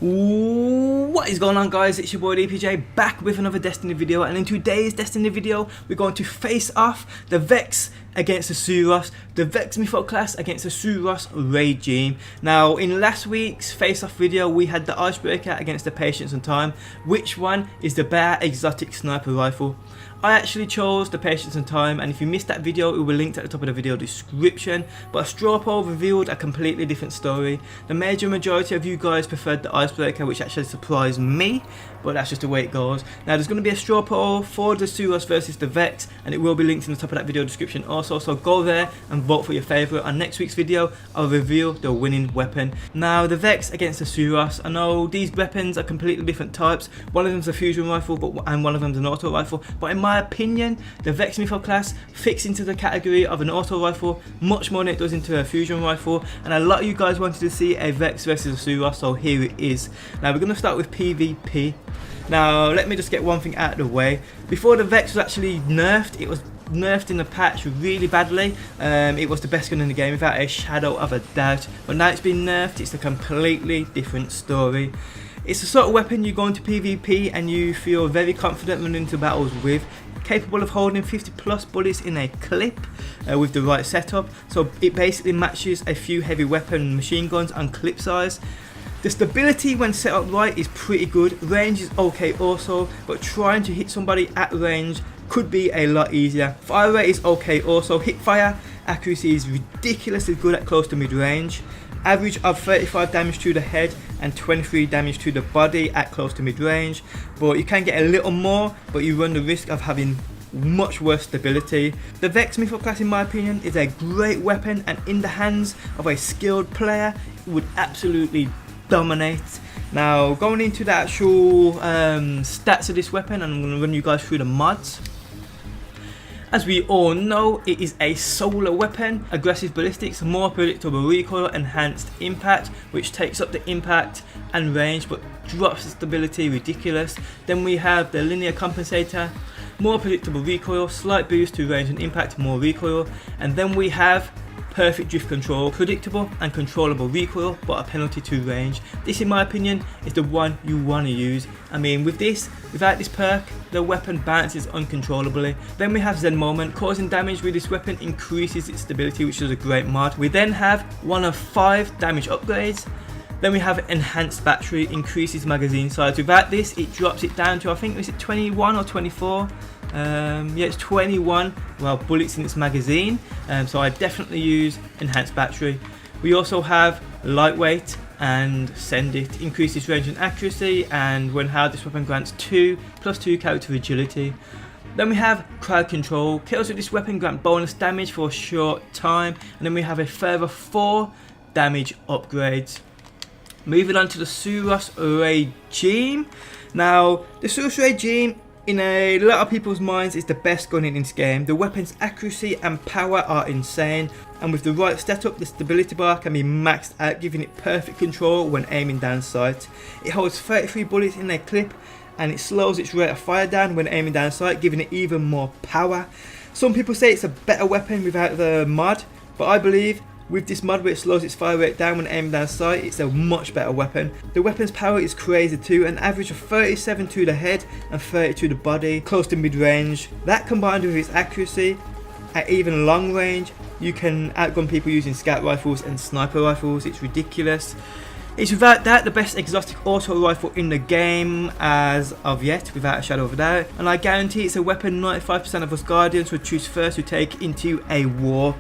What is going on, guys? It's your boy DPJ back with another Destiny video, and in today's Destiny video we're going to face off the Vex against the Suros, the Vex Mythoclast against the Suros regime. Now in last week's face off video we had the icebreaker against the Patience and Time. Which one is the better exotic sniper rifle? I actually chose the Patience and Time, and if you missed that video it will be linked at the top of the video description. But a straw poll revealed a completely different story. The majority of you guys preferred the icebreaker, which actually surprised me, but that's just the way it goes. Now there's going to be a straw poll for the Suros versus the Vex, and it will be linked in the top of that video description also, so go there and vote for your favourite. On next week's video I'll reveal the winning weapon. Now the Vex against the Suros, I know these weapons are completely different types. One of them's a fusion rifle and one of them's an auto rifle, but in my opinion the Vex Mythoclast fits into the category of an auto rifle much more than it does into a fusion rifle, and a lot of you guys wanted to see a Vex versus a Suros, so here it is. Now we're going to start with PvP. Now let me just get one thing out of the way. Before the Vex was actually nerfed, it was nerfed in the patch really badly. It was the best gun in the game without a shadow of a doubt, but now it's been nerfed. It's a completely different story. It's the sort of weapon you go into PvP and you feel very confident running into battles with, capable of holding 50 plus bullets in a clip with the right setup, so it basically matches a few heavy weapon machine guns on clip size. The stability when set up right is pretty good, range is okay also, but trying to hit somebody at range could be a lot easier. Fire rate is okay also, hip fire accuracy is ridiculously good at close to mid range. Average of 35 damage to the head and 23 damage to the body at close to mid range, but you can get a little more, but you run the risk of having much worse stability. The Vex Mythoclast in my opinion is a great weapon, and in the hands of a skilled player it would absolutely dominate. Now going into the actual stats of this weapon, I'm going to run you guys through the mods. As we all know, it is a solar weapon, aggressive ballistics, more predictable recoil, enhanced impact, which takes up the impact and range but drops the stability ridiculous. Then we have the linear compensator, more predictable recoil, slight boost to range and impact, more recoil. And then we have perfect drift control, predictable and controllable recoil but a penalty to range. This in my opinion is the one you want to use. I mean, without this perk the weapon bounces uncontrollably. Then we have Zen Moment, causing damage with this weapon increases its stability, which is a great mod. We then have one of 5 damage upgrades. Then we have Enhanced Battery, increases magazine size. Without this it drops it down to, I think, is it 21 or 24? Yeah, it's 21 bullets in its magazine, so I definitely use Enhanced Battery. We also have Lightweight and Send It, increases range and accuracy, and when held this weapon grants 2+2 character agility. Then we have Crowd Control, kills with this weapon grant bonus damage for a short time, and then we have a further 4 damage upgrades. Moving on to the Suros regime. Now the Suros regime in a lot of people's minds is the best gun in this game. The weapon's accuracy and power are insane, and with the right setup the stability bar can be maxed out, giving it perfect control when aiming down sight. It holds 33 bullets in a clip, and it slows its rate of fire down when aiming down sight, giving it even more power. Some people say it's a better weapon without the mod, but I believe with this mod where it slows its fire rate down when aiming down sight, it's a much better weapon. The weapon's power is crazy too, an average of 37 to the head and 30 to the body, close to mid range. That combined with its accuracy at even long range, you can outgun people using scout rifles and sniper rifles. It's ridiculous. It's without that the best exotic auto rifle in the game as of yet, without a shadow of a doubt, and I guarantee it's a weapon 95% of us Guardians would choose first to take into a war.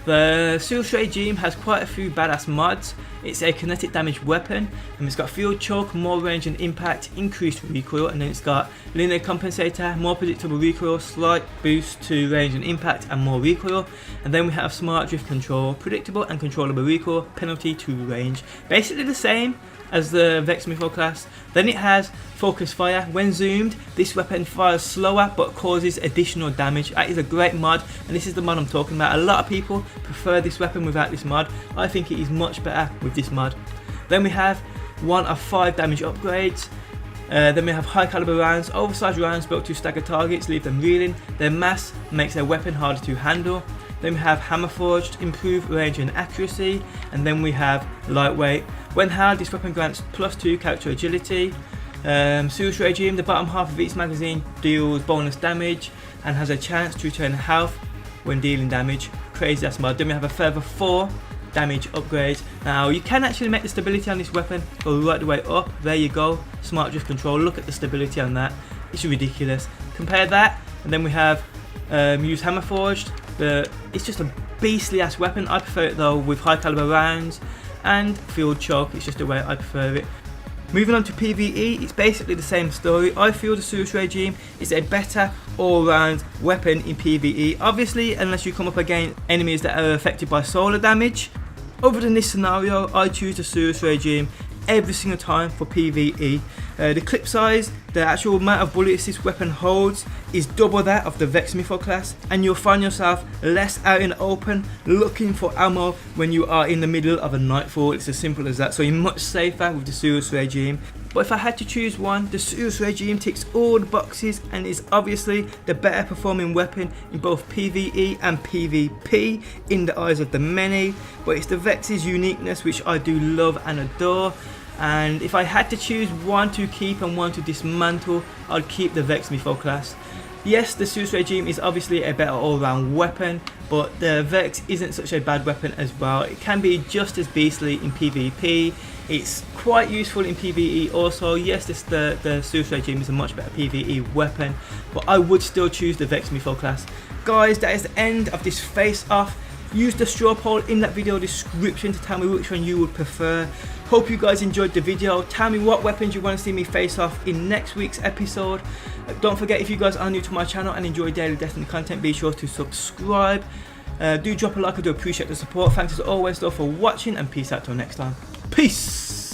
The Suros regime has quite a few badass mods. It's a kinetic damage weapon, and it's got field choke, more range and impact, increased recoil, and then it's got linear compensator, more predictable recoil, slight boost to range and impact and more recoil. And then we have smart drift control, predictable and controllable recoil, penalty to range. Basically the same as the Vex Mythoclast. Then it has focus fire. When zoomed, this weapon fires slower but causes additional damage. That is a great mod, and this is the mod I'm talking about. A lot of people prefer this weapon without this mod. I think it is much better with this mod. Then we have one of 5 damage upgrades. Then we have high caliber rounds, oversized rounds built to stagger targets, leave them reeling. Their mass makes their weapon harder to handle. Then we have Hammer Forged, improved range and accuracy. And then we have Lightweight. When held, this weapon grants +2 character agility. Suros Regime, the bottom half of each magazine deals bonus damage and has a chance to return health when dealing damage. Crazy ass mod. Then we have a further 4 damage upgrades. Now you can actually make the stability on this weapon go right the way up. There you go, smart drift control. Look at the stability on that, it's ridiculous. Compare that, and then we have use Hammer Forged. It's just a beastly ass weapon. I prefer it though with high caliber rounds and field choke. It's just the way I prefer it. Moving on to PvE, it's basically the same story. I feel the Suros Regime is a better all-round weapon in PvE, obviously unless you come up against enemies that are affected by solar damage. Other than this scenario, I choose the Suros Regime every single time for PvE. The clip size, the actual amount of bullets this weapon holds is double that of the Vex Mythoclast, and you'll find yourself less out in the open looking for ammo when you are in the middle of a nightfall. It's as simple as that, so you're much safer with the Suros Regime. But if I had to choose one, the Suros Regime ticks all the boxes and is obviously the better performing weapon in both PvE and PvP in the eyes of the many. But it's the Vex's uniqueness which I do love and adore. And if I had to choose one to keep and one to dismantle, I'd keep the Vex Mythoclast. Yes, the Suros Regime is obviously a better all-round weapon, but the Vex isn't such a bad weapon as well. It can be just as beastly in PvP. It's quite useful in PvE also. Yes, the Suros Regime is a much better PvE weapon, but I would still choose the Vex Mythoclast. Guys, that is the end of this face-off. Use the straw poll in that video description to tell me which one you would prefer. Hope you guys enjoyed the video. Tell me what weapons you want to see me face off in next week's episode. Don't forget, if you guys are new to my channel and enjoy daily Destiny content, be sure to subscribe. Do drop a like, I do appreciate the support. Thanks as always though for watching, and peace out till next time. Peace!